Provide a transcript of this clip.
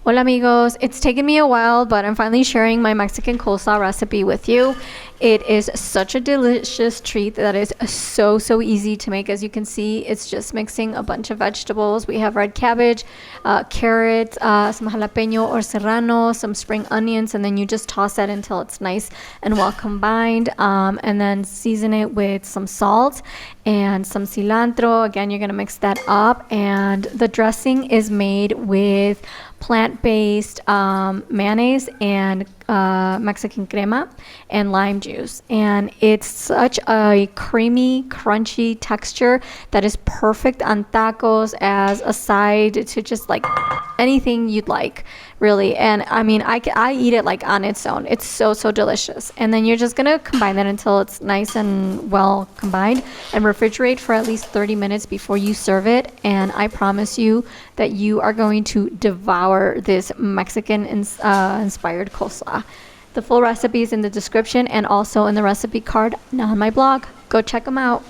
Hola amigos, it's taken me a while, but I'm finally sharing my Mexican coleslaw recipe with you. It is such a delicious treat that is so easy to make. As you can see, it's just mixing a bunch of vegetables. We have red cabbage, carrots, some jalapeno or serrano, some spring onions, and then you just toss that until it's nice and well combined, and then season it with some salt and some cilantro. Again, you're gonna mix that up, and the dressing is made with plant-based mayonnaise and Mexican crema and lime juice, and it's such a creamy, crunchy texture that is perfect on tacos as a side to just like anything you'd like, really. And I mean, I eat it like on its own. It's so delicious. And then you're just gonna combine that until it's nice and well combined, and refrigerate for at least 30 minutes before you serve it. And I promise you that you are going to devour this Mexican inspired coleslaw. The full recipe is in the description and also in the recipe card on my blog. Go check them out.